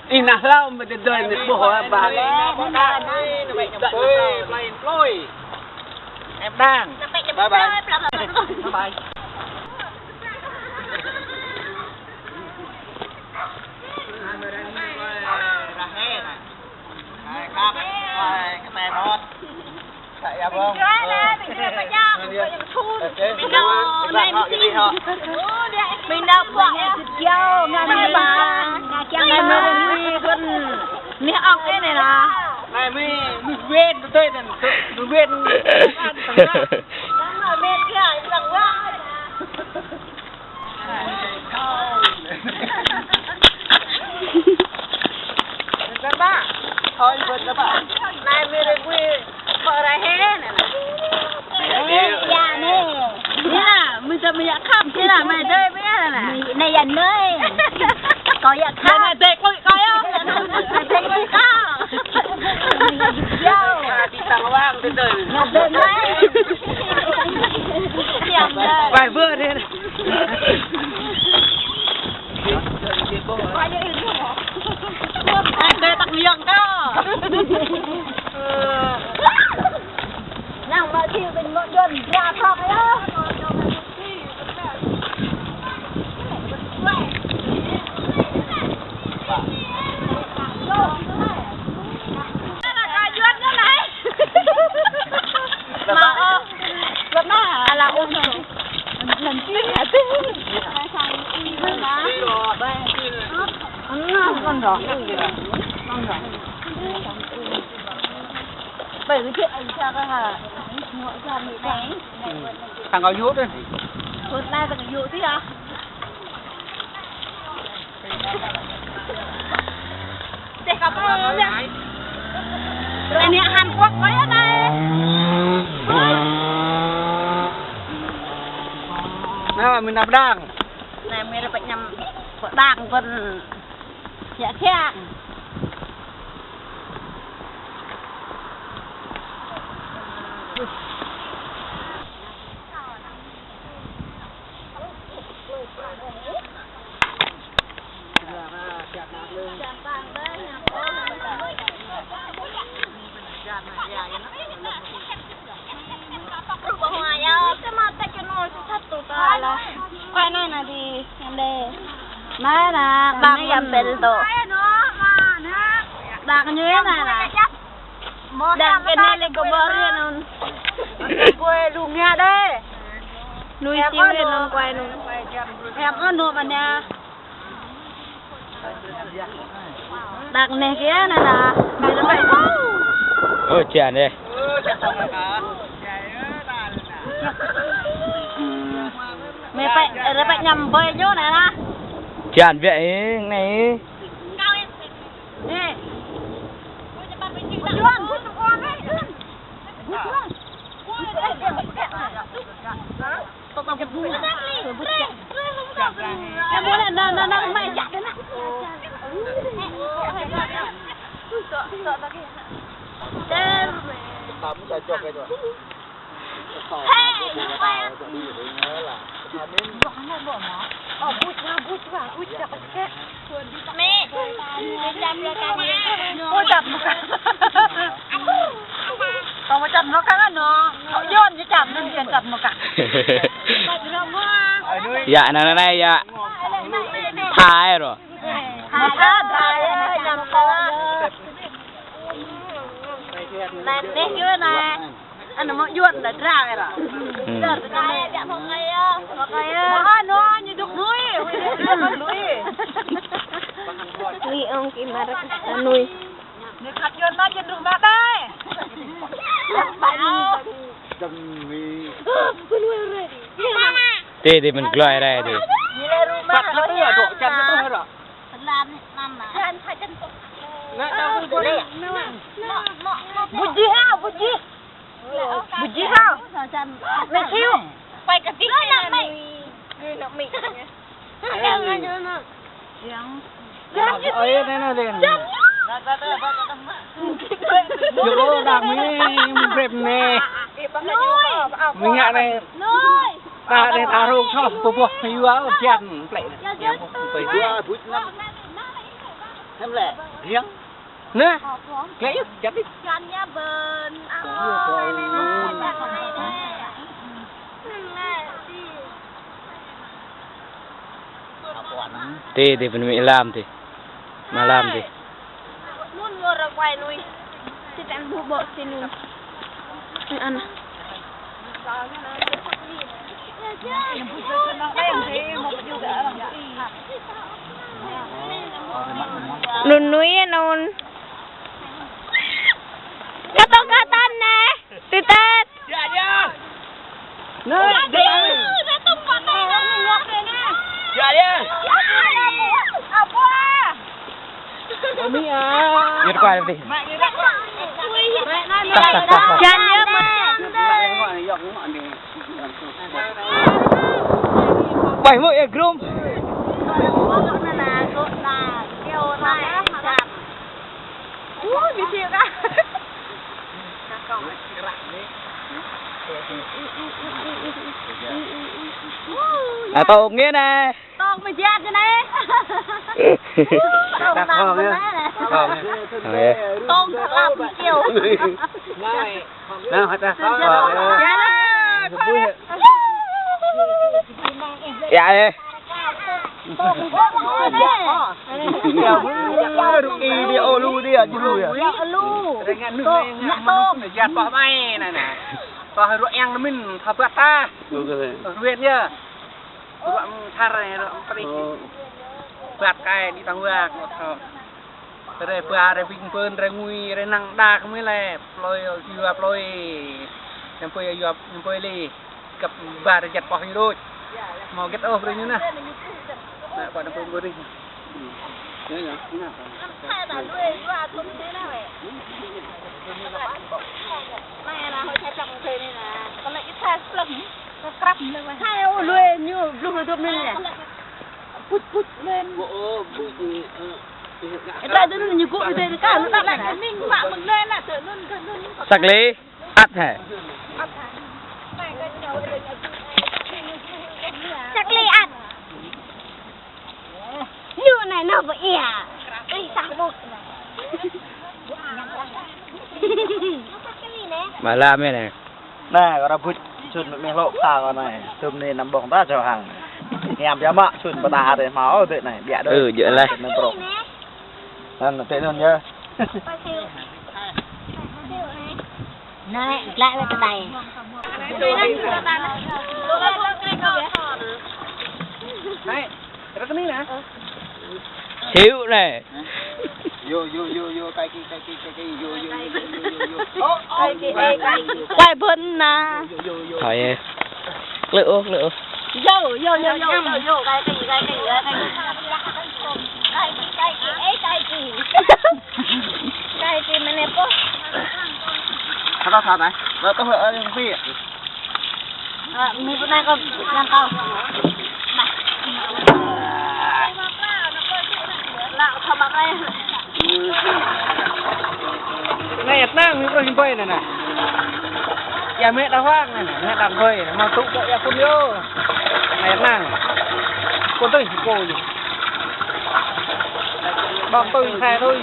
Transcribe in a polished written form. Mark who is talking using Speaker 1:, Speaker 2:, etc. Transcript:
Speaker 1: Ina lao mà đời được bố hỏi bà. Em đang. Bye bye. Bye bye. Không?
Speaker 2: Mình đâu bỏ thịt dâu, nghe bà, nghe mẹ con mẹ ốc cái này là
Speaker 1: Này mi quên tôi này, tôi quên ăn tầm đó.
Speaker 2: đang ở bên kia lần quá.
Speaker 1: Các bạn, thôi vượt các bạn.
Speaker 2: Này mi đi quê, vợ ra hết này. Dạ nè. Nè, mìnhจะมีอยากข้ามที่ไหนมาเด้อแม่น่ะในยันเนยก็อยากข้ามเด็กเลยก็อ่ะเด็กเลยก็เย้า
Speaker 1: Đi sang vang tới đời.
Speaker 2: nhập được đấy nhập được
Speaker 1: Vài bữa đi.
Speaker 2: đây tặng miệng đó nào mà thì mình một tuần ra phòng đó là ôn lần trước hả chứ con rõ bởi cái chuyện anh cha cái hả ngồi ra mấy cái
Speaker 1: Thằng có nhút đấy.
Speaker 2: hôm nay là cái vụ thế à để cảm ơn rồi nè Hàn Quốc có ở đây
Speaker 1: Nào mà mình nằm đang.
Speaker 2: này mình phải nhầm đang còn dạ khe quay này là đi em đây mai là bạc nhầm bền tổ bạc như thế này là đang cái này lên có bơ riêng luôn quay luôn nha đây nuôi tiêu lên luôn quay luôn em có nuôi vào nhà bạc này kia này là mình nó phải
Speaker 3: Ôi chèn đi.
Speaker 2: mày phải nhầm với nhớ này nè
Speaker 3: Chèn vậy này.
Speaker 2: nè chuông tao tao cái bún cái bún này nó mày chặt đấy nè
Speaker 1: Tắm ra cho cái rồi.
Speaker 2: mẹ chăm lo cá ôi chăm còn mà chăm nó cá nó dọn chứ chăm nên tiền chăm nó cả
Speaker 3: Dạ này này dạ. Thái rồi.
Speaker 2: thái nhầm cá này nè chưa này anh nó dọn là ra rồi giờ tụi này đã không ngay nó như đục núi nuôi ông kia mà nuôi người khách dọn nó trên đường mà đây
Speaker 3: Thì mình gọi ra thì.
Speaker 1: Bắt nó ở độ chân nó hết rồi.
Speaker 2: làm mà chân phải chân Buji hao mày siêu quay cả tí này mày nó mị
Speaker 1: Ơi đây nó lên. Yo đang mình rep nè. Mình ngạ này. Ta đây ta rong thọ bố bố hiu áo chèn plệ. em lẹ riêng nè cái chặt đi
Speaker 2: Gan nhá bờn
Speaker 3: thì mình mới làm thì mà làm thì
Speaker 2: muốn ngồi ra quay nuôi thì ăn bù bọ xin nuôi ăn
Speaker 4: Nun nuôi nun cắt tông cắt tan nè tê tê
Speaker 1: nè đi
Speaker 2: ra tung vào đây nè ngọc này nè
Speaker 1: dạ đi mi à
Speaker 3: giật qua đi
Speaker 4: Chan nhớ mà
Speaker 3: bảy mươi grum
Speaker 2: bị thiệt á
Speaker 3: à tao nghe nè
Speaker 2: con mày chết cho nè
Speaker 1: đặt con nhá
Speaker 2: con làm chiều
Speaker 1: nè hết ra
Speaker 3: dạ đi
Speaker 1: đi ô lu đi à chứ lu à
Speaker 2: lu
Speaker 1: đây nghe nước này nhặt tôm để giặt bỏ bay này nè bỏ hơi ruộng ăn nó mình thập bát ta ruộng nhá ruộng thar này ruộng tây bát cay đi tăng vạc một thọ rồi bữa rồi vinh phơn rồi ngui rồi năng đa không biết là lôi dừa lôi em phơi li cặp bà rồi giặt bỏ như đôi mau get off rồi như nè nè bọn nó phơi bơi đi
Speaker 2: hai bà nuôi qua cũng thế nào vậy này là hồi thay trong thế này là còn lại ít thay lắm nó crap lên mà hai ô nuôi như lúc rồi tôm lên nè put lên đây tôi như cụ như thế cả nó đặt lại cái mình bạn mình lên là tự luôn
Speaker 3: sạc lý ắt hả
Speaker 4: chắc li ăn như này nó vậy à đi sang một
Speaker 3: mà làm cái này
Speaker 1: nè có ra bút chun mẹ lộ xa con này tôm này nằm bỏng ta cho hàng em cho mạ chun bà ta để máu tự này bịa đôi
Speaker 3: dựa lại
Speaker 1: nên là tệ hơn nhá
Speaker 4: này lại với cái này
Speaker 1: này rất cái nè
Speaker 3: xíu này
Speaker 1: vô cái vô
Speaker 4: quay bên nè
Speaker 3: thôi lựa
Speaker 2: vô cái gì mà nè po
Speaker 1: thật này nó có ở trong phi
Speaker 2: mình bữa nay có làm câu lạo thầm bằng đây
Speaker 1: này nang mình có hình phơi này nè nhà mẹ đã hoang này mẹ đang phơi mà tụ vậy ya con vô này nang con tôi cô gì bọn tôi xe thôi